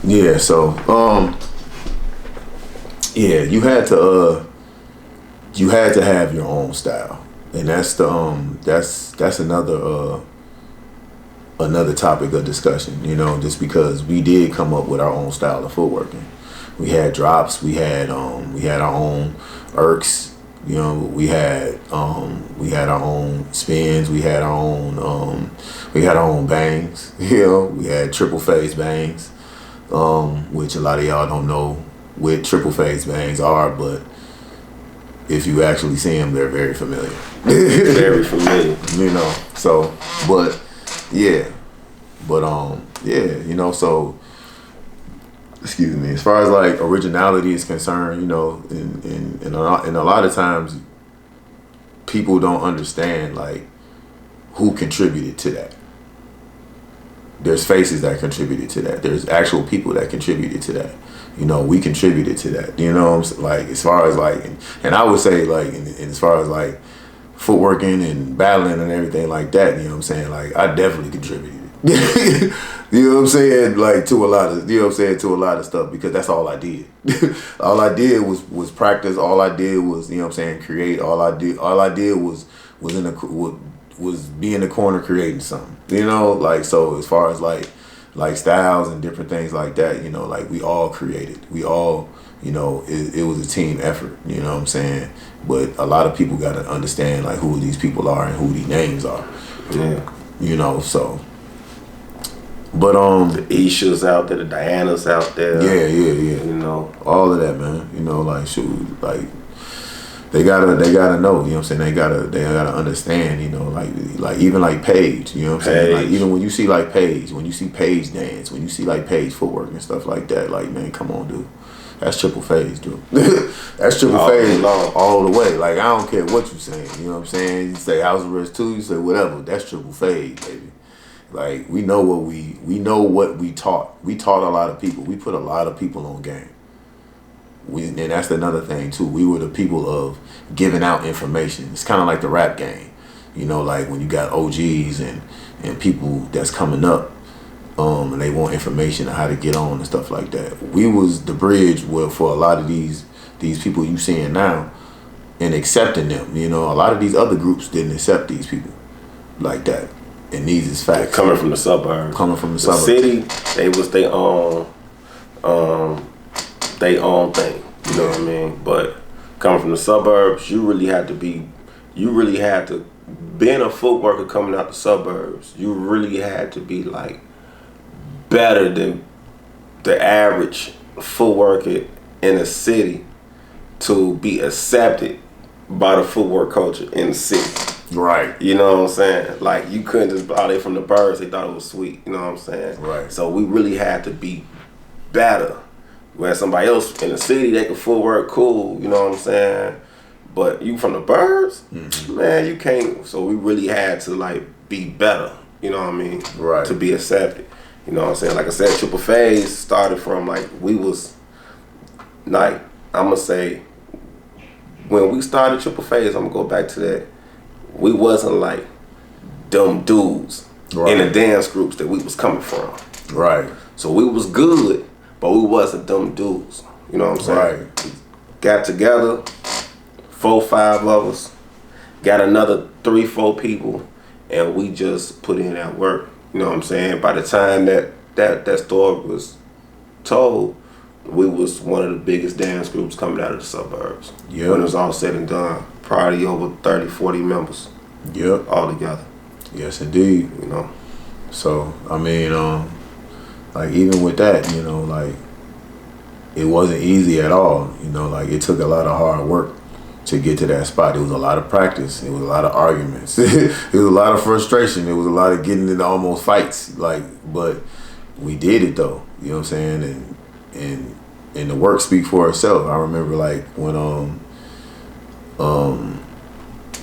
Yeah, so yeah, you had to have your own style, and that's that's another topic of discussion. Just because we did come up with our own style of footworking. We had drops, we had our own irks. We had our own spins, we had our own bangs. We had triple phase bangs, which a lot of y'all don't know what triple phase bangs are, but if you actually see them, they're very familiar. Very familiar. So, but yeah, so excuse me. As far as like originality is concerned, and a lot of times people don't understand like who contributed to that. There's faces that contributed to that. There's actual people that contributed to that. We contributed to that. Like as far as like, and I would say like, and as far as like footworking and battling and everything like that, like I definitely contributed. Like to a lot of, to a lot of stuff, because that's all I did. All I did was practice. All I did was, create. All I did was be in the corner creating something. Like, so as far as like styles and different things like that, like we all created. We all, it was a team effort, But a lot of people got to understand like who these people are and who these names are. Yeah. So. But the Ishas out there, the Dianas out there. Yeah. All of that, man. Like shoot, like they gotta know. They gotta understand. Like even like Page. Like even when you see like Page, when you see Page dance, when you see like Page footwork and stuff like that, like man, come on, dude. That's triple phase, dude. That's triple phase all the way. Like I don't care what you saying. You say house arrest 2, you say whatever. That's triple phase, baby. Like we know what we taught. We taught a lot of people. We put a lot of people on game. And that's another thing too. We were the people of giving out information. It's kind of like the rap game, like when you got OGs and people that's coming up, and they want information on how to get on and stuff like that. We was the bridge for a lot of these people you seeing now, and accepting them. A lot of these other groups didn't accept these people like that. And these is facts. Coming from the suburbs. The city, they was their own thing. You know what I mean? But coming from the suburbs, you really had to, being a footworker coming out the suburbs, you really had to be like better than the average footworker in the city to be accepted by the footwork culture in the city. Right. You know what I'm saying? Like you couldn't just, they from the birds, they thought it was sweet. You know what I'm saying? Right. So we really had to be better. Where somebody else in the city, they could footwork cool, you know what I'm saying? But you from the birds, man, you can't. So we really had to like be better, you know what I mean? Right. To be accepted. You know what I'm saying? Like I said, Triple Phase started from like, we was like, I'm gonna say, when we started Triple Phase, I'm gonna go back to that. We wasn't like dumb dudes in the dance groups that we was coming from. Right. So we was good, but we wasn't dumb dudes. You know what I'm saying? Right. Got together, 4, 5 of us, got another 3, 4 people, and we just put in that work. You know what I'm saying? By the time that story was told, we was one of the biggest dance groups coming out of the suburbs. Yep. When it was all said and done. Probably over 30, 40 members. Yep. All together. Yes, indeed. So, I mean, like even with that, like it wasn't easy at all. Like it took a lot of hard work to get to that spot. It was a lot of practice. It was a lot of arguments. It was a lot of frustration. It was a lot of getting into almost fights. But we did it though. You know what I'm saying? And the work speak for itself. I remember like when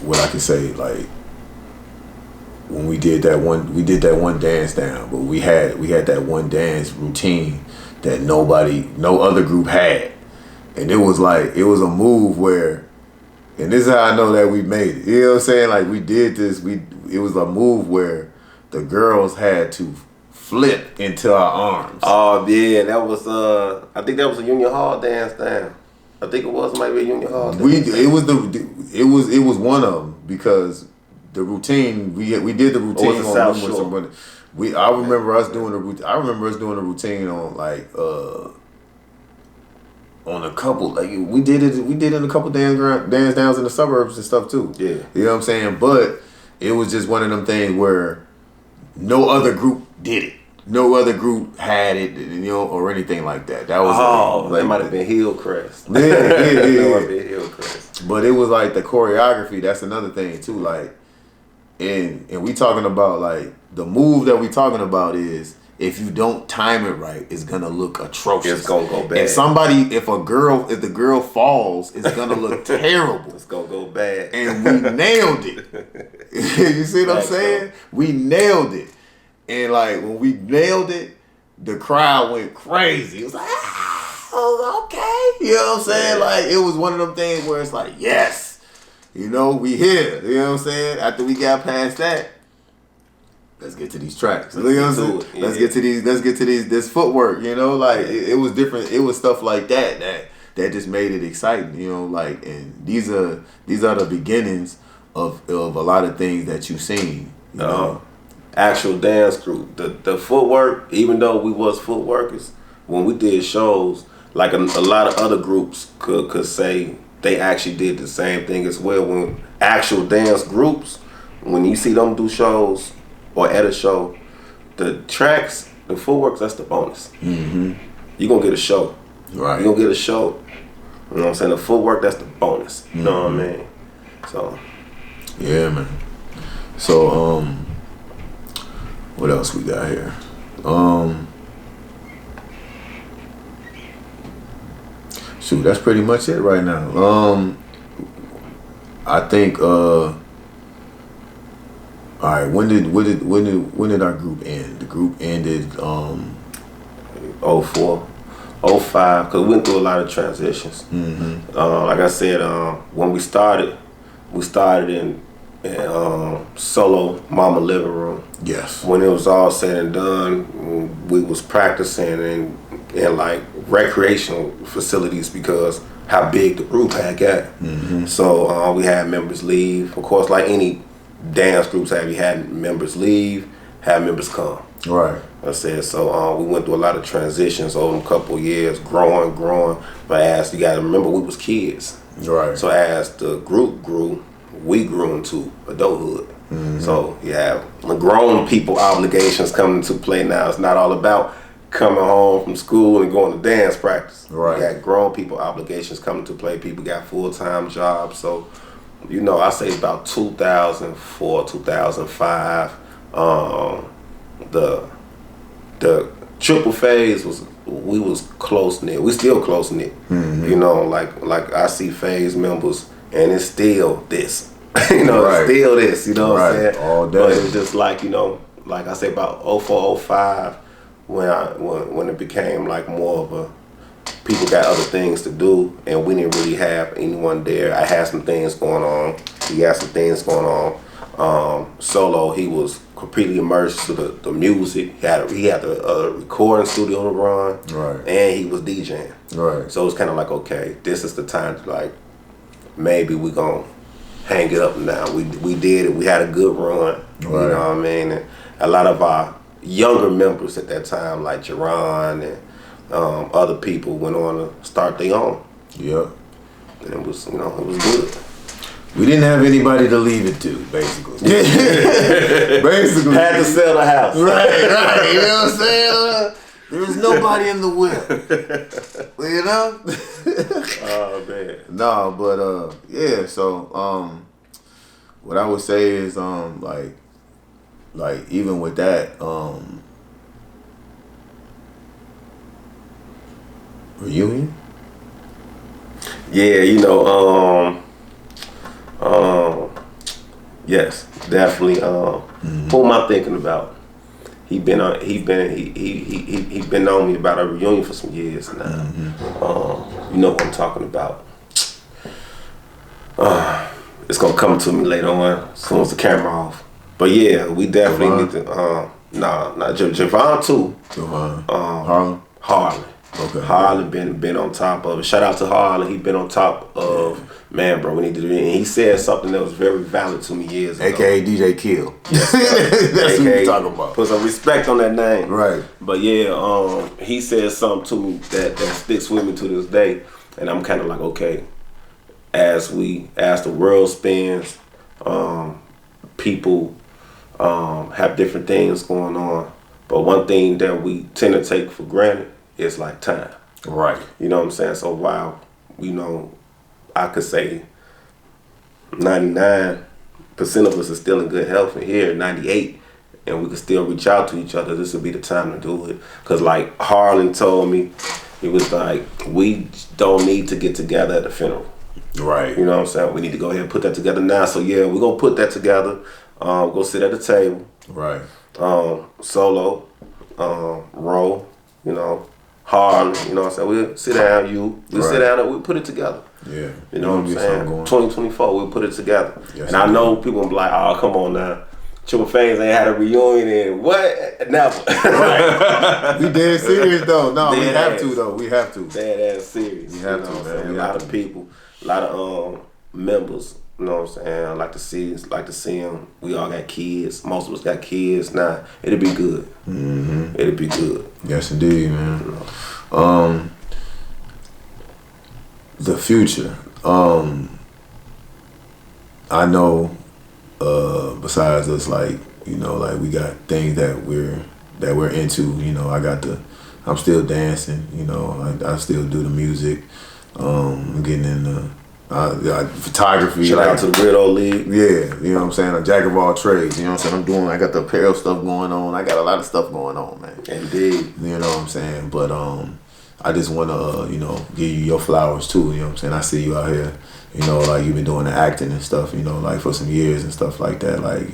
what I can say, like when we did that one dance down, but we had that one dance routine that no other group had. And it was a move where, and this is how I know that we made it. You know what I'm saying? Like we did this, it was a move where the girls had to flip into our arms. Oh yeah, that was I think that was a Union Hall dance down. I think it was maybe a Union Hall dance. It was one of them because the routine we did the routine on South Shore. I remember us doing the routine on like on a couple, like we did in a couple dance downs in the suburbs and stuff too. Yeah. You know what I'm saying? But it was just one of them things where no other group did it. No other group had it, or anything like that. That was that might have been Hillcrest. Yeah. That might have been Hillcrest. But it was like the choreography, that's another thing too. Like and we talking about like the move that we talking about is if you don't time it right, it's gonna look atrocious. It's gonna go bad. And if the girl falls, it's gonna look terrible. It's gonna go bad. And we nailed it. You see what I'm saying? We nailed it. And like when we nailed it, the crowd went crazy. It was like, okay. You know what I'm saying? Like it was one of them things where it's like, yes, we here. You know what I'm saying? After we got past that, let's get to these tracks. You know what I'm saying? Let's get to this footwork, like it was different. It was stuff like that just made it exciting, like, and these are the beginnings of a lot of things that you've seen, Actual dance group, the footwork, even though we was footworkers, when we did shows, like a lot of other groups could say they actually did the same thing as well. When actual dance groups, when you see them do shows or at a show, the tracks, the footwork, that's the bonus. Mm-hmm. You're going to get a show. Right. You're going to get a show. You know what I'm saying? The footwork, that's the bonus. You know what I mean? So. Yeah, man. So, what else we got here? Shoot, that's pretty much it right now. I think, all right, when did our group end? The group ended 04, 05, because we went through a lot of transitions. Mm-hmm. Like I said, when we started in solo mama living room. Yes. When it was all said and done, we was practicing in like recreational facilities because how big the group had got. Mm-hmm. So we had members leave. Of course, like any dance groups have, you had members leave, had members come. Right. I said, so we went through a lot of transitions over a couple of years, growing. But as you got to remember, we was kids. Right. So as the group grew, we grew into adulthood. Mm-hmm. So you have grown people obligations coming into play now. It's not all about coming home from school and going to dance practice. Right. You got grown people obligations coming to play. People got full-time jobs. So, I say about 2004, 2005, the triple Phaze we was close knit. We still close knit. Mm-hmm. Like I see Phaze members and it's still this. Right. It's still this, what I'm saying? All day. But it was just like, like I say about 04, 05 when it became like more of a people got other things to do and we didn't really have anyone there. I had some things going on. He had some things going on. Solo, he was completely immersed to the music. He had the recording studio to run. Right. And he was DJing. Right. So it's kind of like, okay, this is the time to like, maybe we gonna hang it up now. We did it. We had a good run. Right. You know what I mean? And a lot of our younger members at that time, like Jerron and other people, went on to start their own. Yep. And it was, it was good. We didn't have anybody to leave it to, basically. Basically. Had to sell the house. Right. You know what I'm saying? There was nobody in the whip. Oh, man. No, but, yeah, so, what I would say is, like even with that, reunion? Yeah, yes, definitely. Who am I thinking about? He been on me about a reunion for some years now. Mm-hmm. You know what I'm talking about. It's gonna come to me later on as soon as the camera off. But yeah, we definitely need to. Nah, not Javon too. Javon. Harlan. Harlan. Okay. Harlan been on top of it. Shout out to Harlan. He been on top of man, bro. We need to do it. And he said something that was very valid to me years ago. AKA DJ Kill. Yes, that's AKA, what we're talking about. Put some respect on that name. Right. But yeah, he said something to me that sticks with me to this day. And I'm kind of like, okay, as the world spins, people have different things going on. But one thing that we tend to take for granted is like time. Right. You know what I'm saying? So while, I could say 99% of us are still in good health, and here 98, and we could still reach out to each other, this would be the time to do it. Because like Harlan told me, he was like, we don't need to get together at the funeral. Right. You know what I'm saying? We need to go ahead and put that together now. So yeah, we're going to put that together. Go sit at the table. Right. Solo, roll, Harlan, you know what I'm saying? We'll sit down, sit down and we'll put it together. Yeah. You know what I'm saying? 2024, we'll put it together. Yes, and I know people will be like, oh, come on now. Triple Phaze ain't had a reunion in what? Never. Right. We dead serious though. No, dead we have ass. to though. We have to. Dead ass serious. We have to, man. A lot of people, a lot of members, you know what I'm saying? I like to see them. We all got kids. Most of us got kids now. It'll be good. Mm-hmm. It'll be good. Yes, indeed, man. The future. I know. Besides us, like we got things that we're into. I'm still dancing. I still do the music. I'm getting into photography. Shout out to the Weirdo League. Yeah, you know what I'm saying? A jack of all trades. You know what I'm saying? I got the apparel stuff going on. I got a lot of stuff going on, man. Indeed. You know what I'm saying? But I just want to give you your flowers too. You know what I'm saying? I see you out here. Like you've been doing the acting and stuff, like for some years and stuff like that. Like,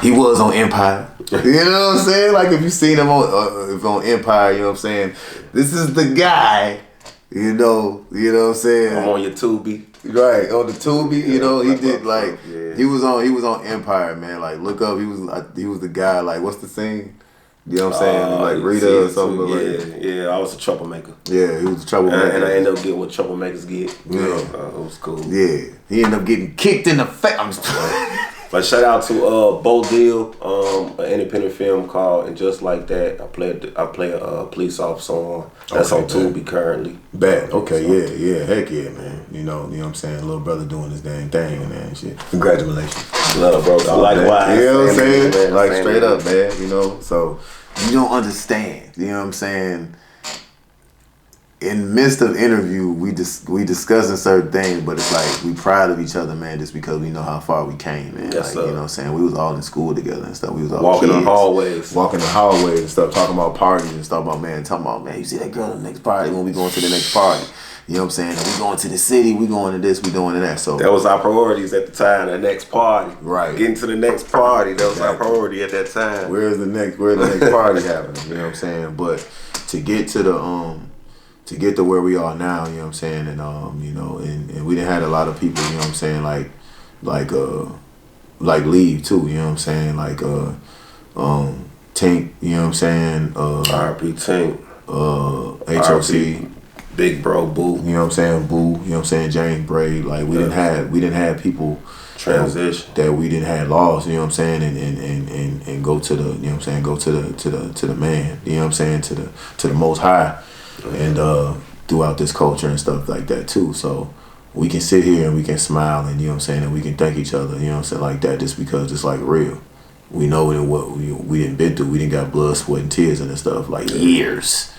he was on Empire. You know what I'm saying? Like if you seen him on Empire, you know what I'm saying? This is the guy, you know what I'm saying? I'm on your Tubi. Right, on the Tubi, he did like, he was on Empire, man. Like look up, he was the guy, like what's the scene? You know what I'm saying? Like Rita or something. Yeah, I was a troublemaker. Yeah, he was a troublemaker. And I ended up getting what troublemakers get. Yeah. It was cool. Yeah. He ended up getting kicked in the face. But shout out to Bo Deal, an independent film called And Just Like That. I play a police officer on. That's on Tubi currently. Bad. Okay, yeah. Heck yeah, man. You know what I'm saying? Little brother doing his dang thing, man, and shit. Congratulations. Love, bro. Likewise. You know what I'm saying? Man, like straight up, man. So you don't understand. You know what I'm saying? In the midst of interview, we discussing certain things, but it's like we proud of each other, man, just because we know how far we came, man. Yes, like, you know what I'm saying? We was all in school together and stuff. We was all walking kids, the hallways. Walking the hallways and stuff, talking about parties and stuff about, man, you see that girl at the next party when we going to the next party. You know what I'm saying? And we going to the city, we going to this, we doing to that. So that was our priorities at the time, the next party. Right. Getting to the next party, that was our priority at that time. Where's the next party happening? You know what I'm saying? But to get to where we are now, you know what I'm saying, and and we done had a lot of people, you know what I'm saying, like leave too, you know what I'm saying, like Tink, you know what I'm saying, R.P. Tink, HOC, Big Bro Boo, you know what I'm saying, Boo, you know what I'm saying, James Braid, like we didn't have people transition that we didn't have lost, you know what I'm saying, and go to the, you know what I'm saying, go to the man, you know what I'm saying, to the Most High. And throughout this culture and stuff like that too. So we can sit here and we can smile and, you know what I'm saying, and we can thank each other, you know what I'm saying, like that, just because it's like real. We know that what we didn't been through. We didn't got blood, sweat, and tears and stuff, like years.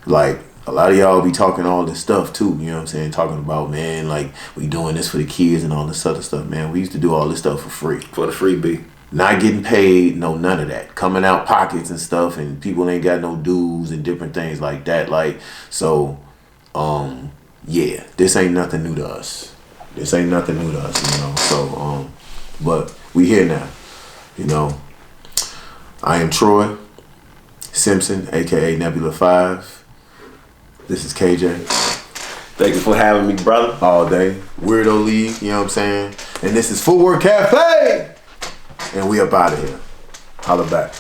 Like a lot of y'all be talking all this stuff too, you know what I'm saying, talking about, man, like we doing this for the kids and all this other stuff, man. We used to do all this stuff for free. For the freebie. Not getting paid, no, none of that. Coming out pockets and stuff, and people ain't got no dues and different things like that. Like, so, yeah, this ain't nothing new to us. So, but we here now, I am Troy Simpson, aka Nebula 5. This is KJ. Thank you for having me, brother. All day. Weirdo League, you know what I'm saying? And this is Footworkcafe! And we up out of here. Holla back.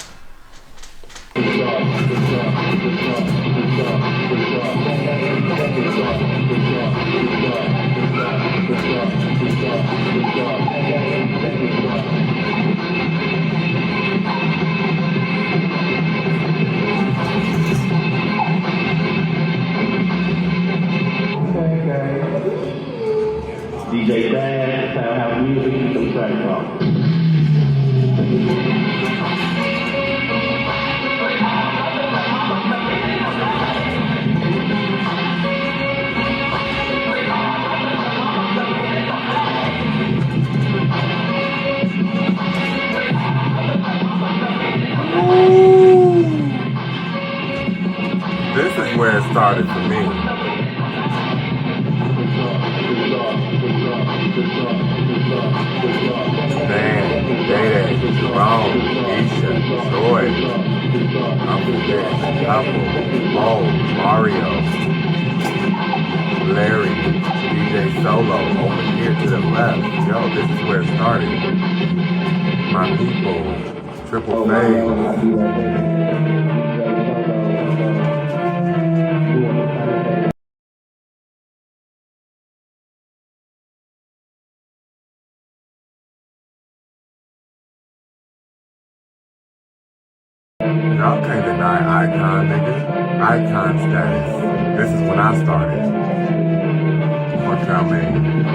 started for me. Dan, Day-Day, Jerome, Isha, Joy, Uncle Dick, Apple, Mo, Mario, Larry, DJ Solo, over here to the left. Yo, this is where it started. My people, Triple Phaze. Y'all can't deny icon, nigga. Icon status. This is when I started. What y'all mean?